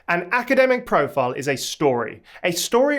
An academic profile is a story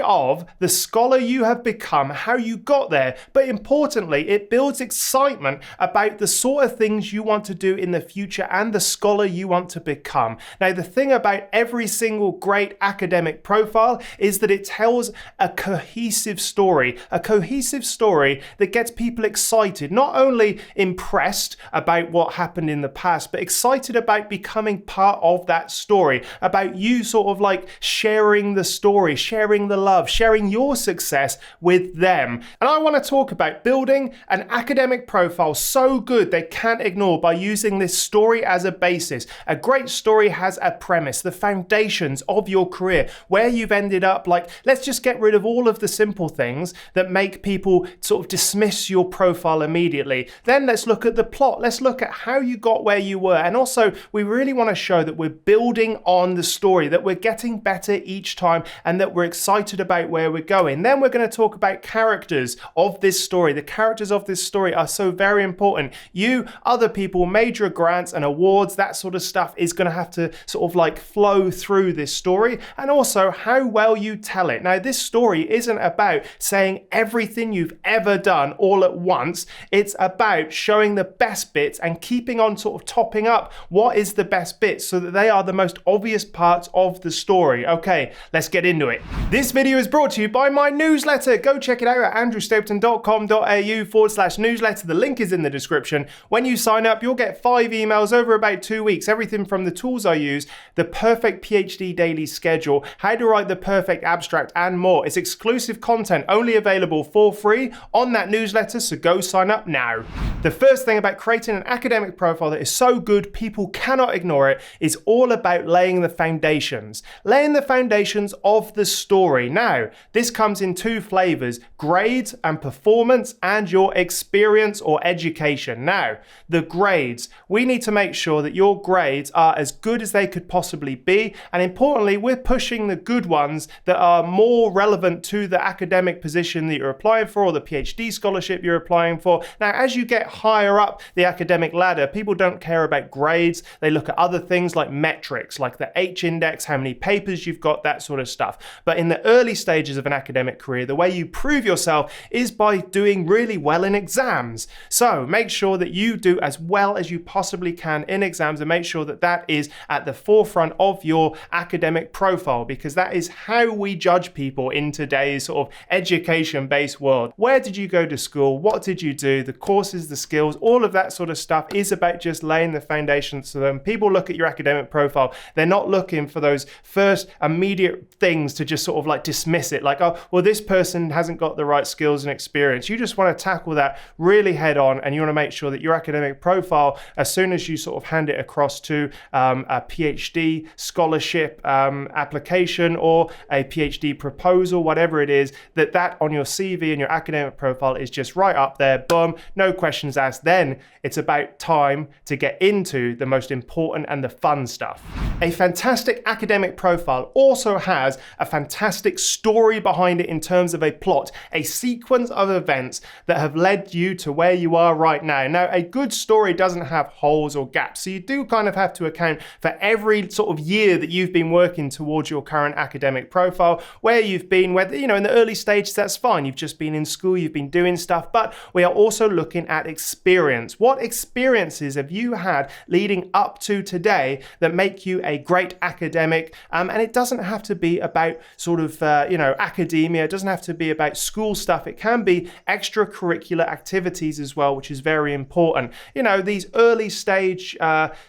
of the scholar you have become, how you got there, but importantly, it builds excitement about the sort of things you want to do in the future and the scholar you want to become. Now, the thing about every single great academic profile is that it tells a cohesive story that gets people excited, not only impressed about what happened in the past, but excited about becoming part of that story, about you sort of like sharing the story, sharing the love, sharing your success with them. And I want to talk about building an academic profile so good they can't ignore by using this story as a basis. A great story has a premise, the foundations of your career, where you've ended up. Like, let's just get rid of all of the simple things that make people sort of dismiss your profile immediately. Then let's look at the plot. Let's look at how you got where you were. And also, we really want to show that we're building on the story, that we're getting better each time, and that we're excited about where we're going. Then we're going to talk about characters of this story. The characters of this story are so very important. You, other people, major grants and awards, that sort of stuff is going to have to sort of like flow through this story, and also how well you tell it. Now, this story isn't about saying everything you've ever done all at once. It's about showing the best bits and keeping on sort of topping up what is the best bits so that they are the most obvious parts of the story. Okay, let's get into it. This video is brought to you by my newsletter. Go check it out at andrewstapleton.com.au/newsletter. The link is in the description. When you sign up, you'll get 5 emails over about 2 weeks. Everything from the tools I use, the perfect PhD daily schedule, how to write the perfect abstract, and more. It's exclusive content only available for free on that newsletter, so go sign up now. The first thing about creating an academic profile that is so good people cannot ignore it is all about laying the foundations. Laying the foundations of the story. Now, this comes in 2 flavors, grades and performance, and your experience or education. Now, the grades. We need to make sure that your grades are as good as they could possibly be, and importantly, we're pushing the good ones that are more relevant to the academic position that you're applying for or the PhD scholarship you're applying for. Now, as you get higher up the academic ladder, people don't care about grades. They look at other things like metrics, like the H-index, how many papers you've got, that sort of stuff. But in the early stages of an academic career, the way you prove yourself is by doing really well in exams. So make sure that you do as well as you possibly can in exams, and make sure that that is at the forefront of your academic profile, because that is how we judge people in today's sort of education-based world. Where did you go to school? What did you do? The courses, the skills, all of that sort of stuff is about just laying the foundations so that when people look at your academic profile, they're not looking for those first immediate things to just sort of like dismiss it, like, oh, well, this person hasn't got the right skills and experience. You just want to tackle that really head on, and you want to make sure that your academic profile, as soon as you sort of hand it across to a PhD scholarship application or a PhD proposal, whatever it is, that on your CV and your academic profile is just right up there, boom, no questions asked. Then it's about time to get into the most important and the fun stuff. A fantastic academic profile also has a fantastic story behind it in terms of a plot, a sequence of events that have led you to where you are right now. Now, a good story doesn't have holes or gaps, so you do kind of have to account for every sort of year that you've been working towards your current academic profile, where you've been, whether, you know, in the early stages, that's fine. You've just been in school, you've been doing stuff, but we are also looking at experience. What experiences have you had leading up to today that make you a great academic? And it doesn't have to be about sort of, academia. It doesn't have to be about school stuff. It can be extracurricular activities as well, which is very important. You know, these early stage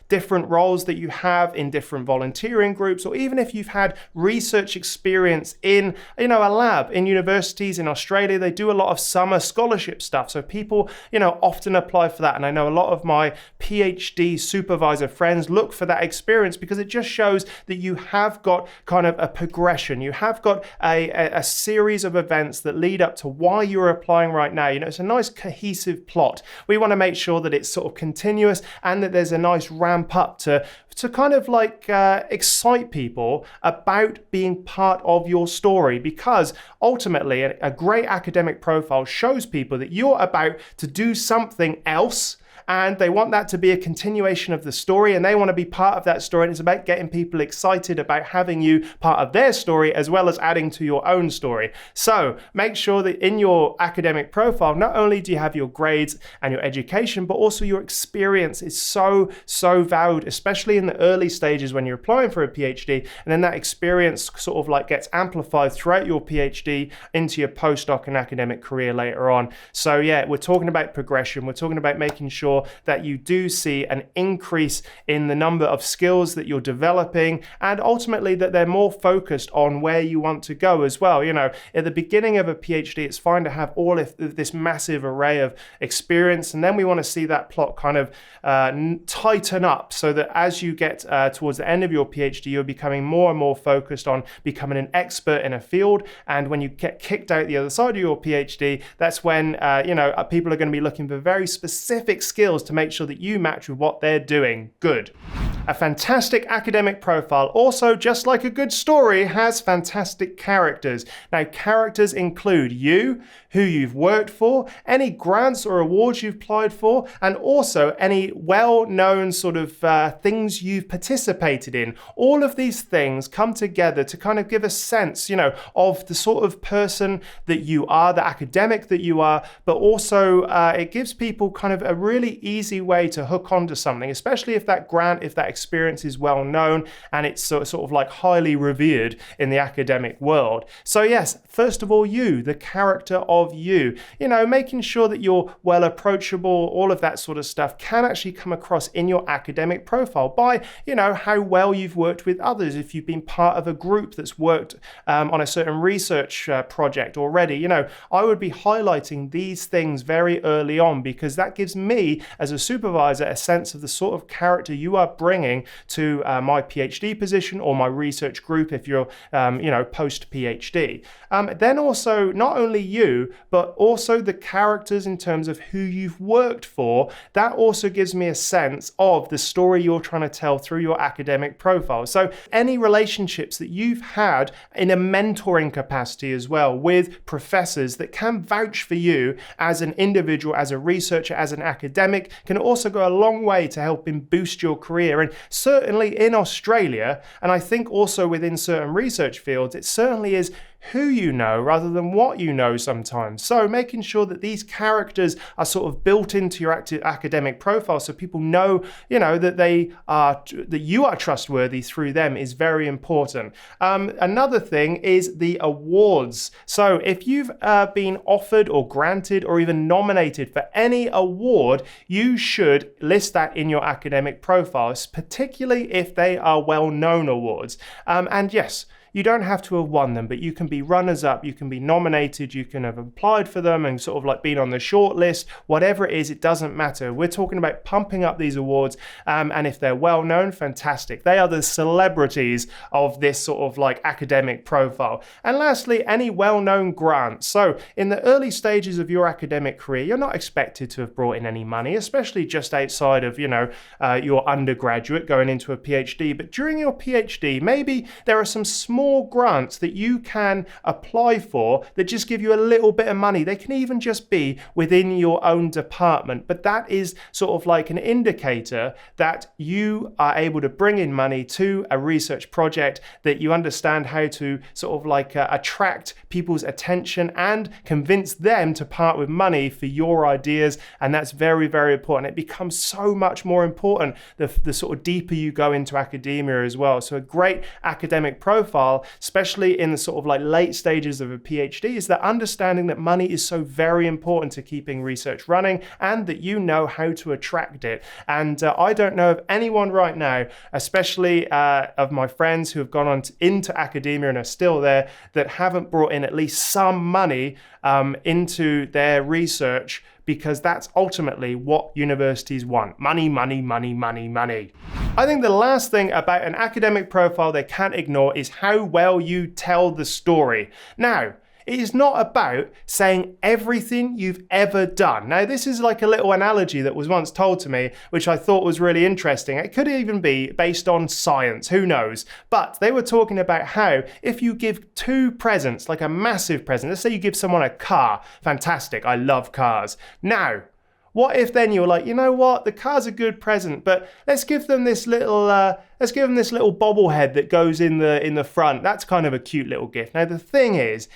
different roles that you have in different volunteering groups, or even if you've had research experience in, a lab in universities in Australia, they do a lot of summer scholarship stuff. So people, often apply for that. And I know a lot of my PhD supervisor friends look for that experience because it just shows that you have got kind of a progression. You have got a series of events that lead up to why you're applying right now. It's a nice cohesive plot. We want to make sure that it's sort of continuous and that there's a nice ramp up to kind of like excite people about being part of your story, because ultimately a great academic profile shows people that you're about to do something else and they want that to be a continuation of the story, and they want to be part of that story, and it's about getting people excited about having you part of their story as well as adding to your own story. So make sure that in your academic profile, not only do you have your grades and your education, but also your experience is so valued, especially in the early stages when you're applying for a PhD, and then that experience sort of like gets amplified throughout your PhD into your postdoc and academic career later on. So yeah, we're talking about progression. We're talking about making sure that you do see an increase in the number of skills that you're developing, and ultimately that they're more focused on where you want to go as well. You know, at the beginning of a PhD, it's fine to have all of this massive array of experience, and then we want to see that plot kind of tighten up so that as you get towards the end of your PhD, you're becoming more and more focused on becoming an expert in a field. And when you get kicked out the other side of your PhD, that's when people are going to be looking for very specific skills to make sure that you match with what they're doing. Good. A fantastic academic profile also, just like a good story, has fantastic characters. Now, characters include you, who you've worked for, any grants or awards you've applied for, and also any well-known sort of things you've participated in. All of these things come together to kind of give a sense, of the sort of person that you are, the academic that you are, but also it gives people kind of a really easy way to hook onto something, especially if that grant, if that experience is well known and it's sort of like highly revered in the academic world. So yes, first of all, you, the character of you, making sure that you're well approachable, all of that sort of stuff can actually come across in your academic profile by, how well you've worked with others. If you've been part of a group that's worked on a certain research project already, I would be highlighting these things very early on, because that gives me as a supervisor a sense of the sort of character you are bringing to my PhD position or my research group if you're, post PhD. Then also not only you, but also the characters in terms of who you've worked for. That also gives me a sense of the story you're trying to tell through your academic profile. So any relationships that you've had in a mentoring capacity as well with professors that can vouch for you as an individual, as a researcher, as an academic, can also go a long way to helping boost your career. And certainly in Australia, and I think also within certain research fields, it certainly is who you know rather than what you know sometimes. So making sure that these characters are sort of built into your academic profile so people know, that you are trustworthy through them is very important. Another thing is the awards. So if you've been offered or granted or even nominated for any award, you should list that in your academic profiles, particularly if they are well-known awards. And yes, you don't have to have won them, but you can be runners-up, you can be nominated, you can have applied for them and sort of like been on the short list, whatever it is, it doesn't matter. We're talking about pumping up these awards, and if they're well-known, fantastic. They are the celebrities of this sort of like academic profile. And lastly, any well-known grants. So in the early stages of your academic career, you're not expected to have brought in any money, especially just outside of, your undergraduate going into a PhD. But during your PhD, maybe there are some small grants that you can apply for that just give you a little bit of money. They can even just be within your own department, but that is sort of like an indicator that you are able to bring in money to a research project, that you understand how to sort of like attract people's attention and convince them to part with money for your ideas. And that's very, very important. It becomes so much more important the sort of deeper you go into academia as well. So a great academic profile, especially in the sort of like late stages of a PhD, is that understanding that money is so very important to keeping research running and that you know how to attract it. And I don't know of anyone right now, especially of my friends who have gone on into academia and are still there, that haven't brought in at least some money into their research, because that's ultimately what universities want. Money, money, money, money, money. I think the last thing about an academic profile they can't ignore is how well you tell the story. Now, it is not about saying everything you've ever done. Now, this is like a little analogy that was once told to me, which I thought was really interesting. It could even be based on science, who knows? But they were talking about how if you give two presents, like a massive present, let's say you give someone a car, fantastic, I love cars. Now, What if then you're like, you know what, the car's a good present, but let's give them this little bobblehead that goes in the front. That's kind of a cute little gift. Now the thing is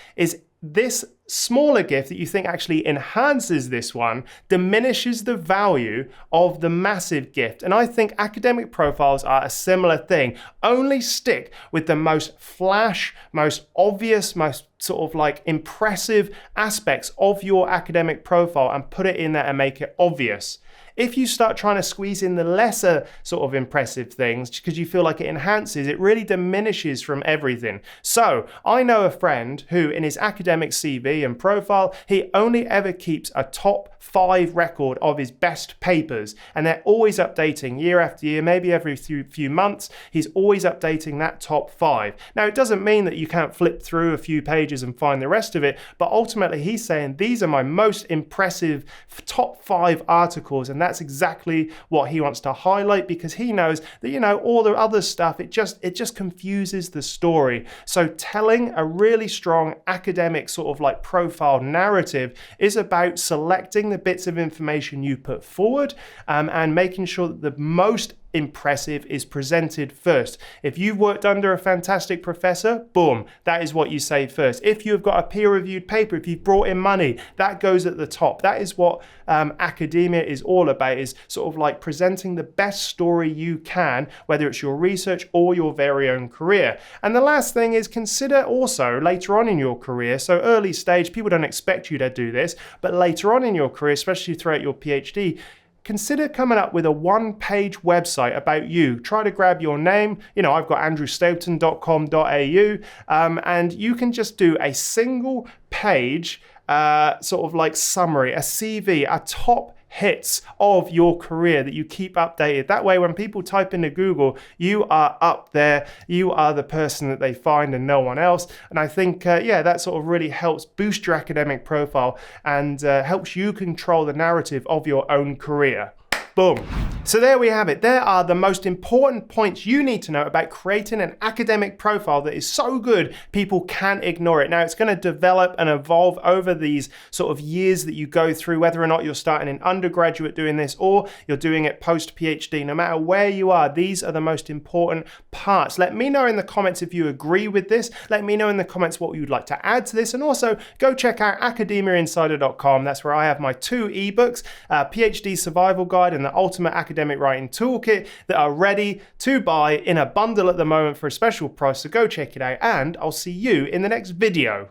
this smaller gift that you think actually enhances this one diminishes the value of the massive gift. And I think academic profiles are a similar thing. Only stick with the most flash, most obvious, most sort of like impressive aspects of your academic profile and put it in there and make it obvious. If you start trying to squeeze in the lesser sort of impressive things because you feel like it enhances, it really diminishes from everything. So I know a friend who in his academic CV and profile, he only ever keeps a top 5 record of his best papers, and they're always updating year after year, maybe every few months. He's always updating that top 5. Now it doesn't mean that you can't flip through a few pages and find the rest of it, but ultimately he's saying these are my most impressive top 5 articles, and that's exactly what he wants to highlight because he knows that, you know, all the other stuff, it just confuses the story. So telling a really strong academic sort of like profile narrative is about selecting the bits of information you put forward and making sure that the most impressive is presented first. If you've worked under a fantastic professor, boom, that is what you say first. If you've got a peer-reviewed paper, if you've brought in money, that goes at the top. That is what academia is all about, is sort of like presenting the best story you can, whether it's your research or your very own career. And the last thing is consider also later on in your career, so early stage, people don't expect you to do this, but later on in your career, especially throughout your PhD, consider coming up with a one-page website about you. Try to grab your name. You know, I've got andrewstapleton.com.au, and you can just do a single page sort of like summary, a CV, a top hits of your career that you keep updated. That way, when people type into Google, you are up there. You are the person that they find and no one else. And I think, that sort of really helps boost your academic profile and helps you control the narrative of your own career. Boom. So there we have it. There are the most important points you need to know about creating an academic profile that is so good people can't ignore it. Now, it's going to develop and evolve over these sort of years that you go through, whether or not you're starting in undergraduate doing this or you're doing it post-PhD. No matter where you are, these are the most important parts. Let me know in the comments if you agree with this. Let me know in the comments what you'd like to add to this. And also go check out academiainsider.com. That's where I have my 2 ebooks, PhD Survival Guide and the Ultimate Academic Writing Toolkit, that are ready to buy in a bundle at the moment for a special price. So go check it out, and I'll see you in the next video.